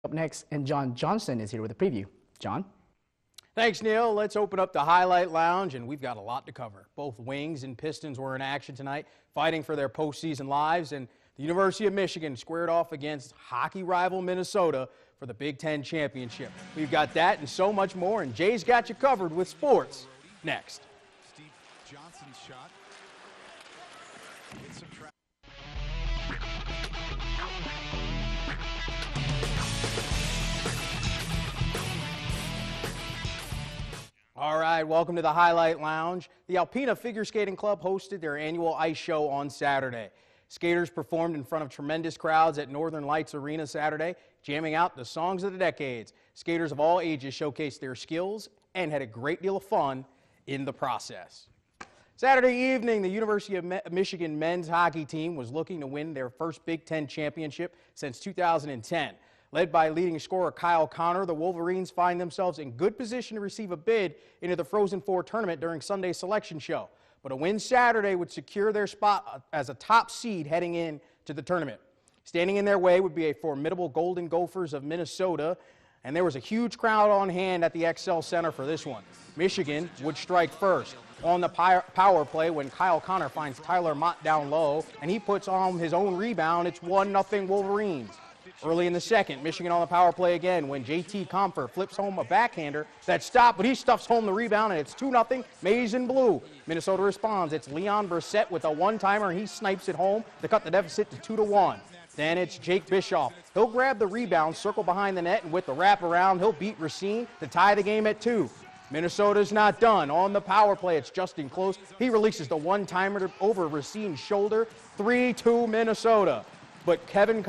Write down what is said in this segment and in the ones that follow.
Up next, and John Johnson is here with a preview. John? Thanks, Neil. Let's open up the Highlight Lounge, and we've got a lot to cover. Both Wings and Pistons were in action tonight, fighting for their postseason lives, and the University of Michigan squared off against hockey rival Minnesota for the Big Ten championship. We've got that and so much more, and Jay's got you covered with sports next. Steve Johnson's shot. Hits some track. All right, welcome to the Highlight Lounge. The Alpena Figure Skating Club hosted their annual ice show on Saturday. Skaters performed in front of tremendous crowds at Northern Lights Arena Saturday, jamming out the songs of the decades. Skaters of all ages showcased their skills and had a great deal of fun in the process. Saturday evening, the University of Michigan men's hockey team was looking to win their first Big Ten championship since 2010. Led by leading scorer Kyle Connor, the Wolverines find themselves in good position to receive a bid into the Frozen Four tournament during Sunday's selection show. But a win Saturday would secure their spot as a top seed heading into the tournament. Standing in their way would be a formidable Golden Gophers of Minnesota, and there was a huge crowd on hand at the XL Center for this one. Michigan would strike first on the power play when Kyle Connor finds Tyler Mott down low, and he puts on his own rebound. It's 1-0 Wolverines. Early in the second, Michigan on the power play again when J.T. Comfer flips home a backhander that stopped, but he stuffs home the rebound, and it's 2-0 Maize and Blue. Minnesota responds. It's Leon Brissett with a one-timer, and he snipes it home to cut the deficit to 2-1. Then it's Jake Bischoff. He'll grab the rebound, circle behind the net, and with the wraparound, he'll beat Racine to tie the game at 2. Minnesota's not done. On the power play, it's Justin Close. He releases the one-timer over Racine's shoulder. 3-2 Minnesota. But Kyle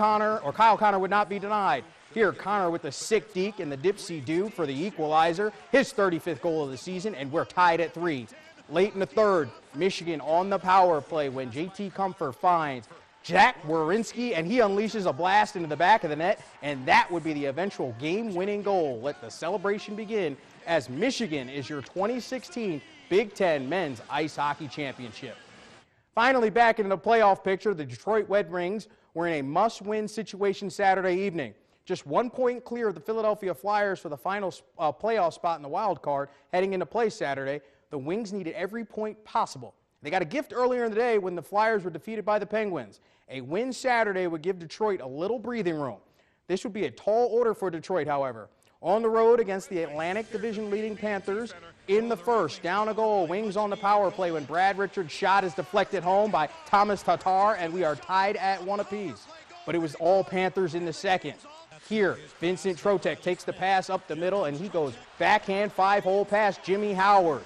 Connor would not be denied. Here, Connor with the sick deke and the dipsy-do for the equalizer, his 35th goal of the season, and we're tied at 3. Late in the third, Michigan on the power play when J.T. Comfer finds Jack Werenski, and he unleashes a blast into the back of the net, and that would be the eventual game-winning goal. Let the celebration begin as Michigan is your 2016 Big Ten Men's Ice Hockey Championship. Finally, back into the playoff picture, the Detroit Red Wings were in a must-win situation Saturday evening. Just 1 point clear of the Philadelphia Flyers for the final playoff spot in the wild card heading into play Saturday. The Wings needed every point possible. They got a gift earlier in the day when the Flyers were defeated by the Penguins. A win Saturday would give Detroit a little breathing room. This would be a tall order for Detroit, however. On the road against the Atlantic Division leading Panthers in the first, down a goal, Wings on the power play when Brad Richards' shot is deflected home by Thomas Tatar, and we are tied at 1 apiece. But it was all Panthers in the second. Here, Vincent Trotek takes the pass up the middle, and he goes backhand 5-hole past Jimmy Howard.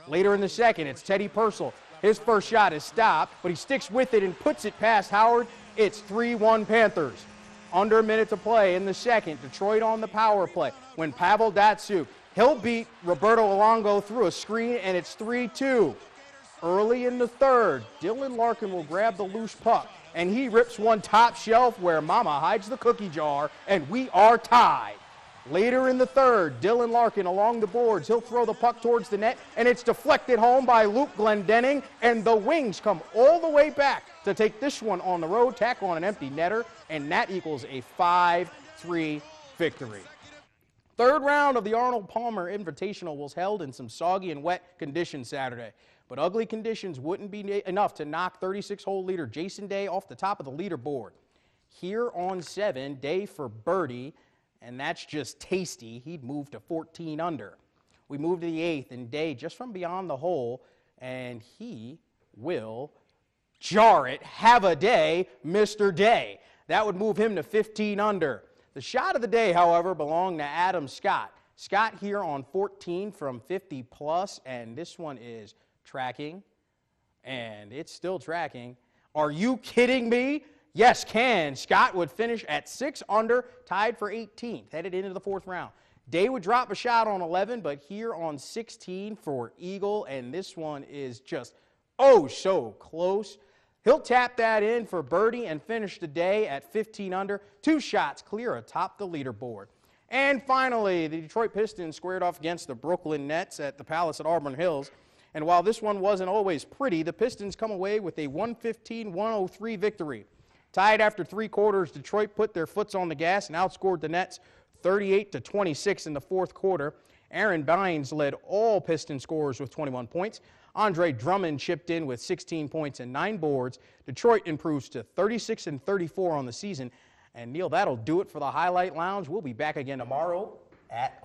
Later in the second, it's Teddy Purcell. His first shot is stopped, but he sticks with it and puts it past Howard. It's 3-1 Panthers. Under a minute to play in the second, Detroit on the power play when Pavel Datsyuk, he'll beat Roberto Luongo through a screen, and it's 3-2. Early in the third, Dylan Larkin will grab the loose puck, and he rips one top shelf where Mama hides the cookie jar, and we are tied. Later in the third, Dylan Larkin along the boards. He'll throw the puck towards the net, and it's deflected home by Luke Glendening, and the Wings come all the way back to take this one on the road, tackle on an empty netter, and that equals a 5-3 victory. Third round of the Arnold Palmer Invitational was held in some soggy and wet conditions Saturday, but ugly conditions wouldn't be enough to knock 36-hole leader Jason Day off the top of the leaderboard. Here on 7, Day for birdie, and that's just tasty. He'd moved to 14 under. We move to the 8th, and Day just from beyond the hole, and he will jar it. Have a day, Mr. Day. That would move him to 15 under. The shot of the day, however, belonged to Adam Scott. Scott here on 14 from 50 plus, and this one is tracking, and it's still tracking. Are you kidding me? Yes, can. Scott would finish at 6 under, tied for 18th, headed into the 4th round. Day would drop a shot on 11, but here on 16 for Eagle, and this one is just oh so close. He'll tap that in for birdie and finish the day at 15 under, 2 shots clear atop the leaderboard. And finally, the Detroit Pistons squared off against the Brooklyn Nets at the Palace at Auburn Hills. And while this one wasn't always pretty, the Pistons come away with a 115-103 victory. Tied after 3 quarters, Detroit put their foots on the gas and outscored the Nets 38-26 in the fourth quarter. Aaron Bynes led all Piston scorers with 21 points. Andre Drummond chipped in with 16 points and 9 boards. Detroit improves to 36-34 on the season. And Neil, that'll do it for the Highlight Lounge. We'll be back again tomorrow at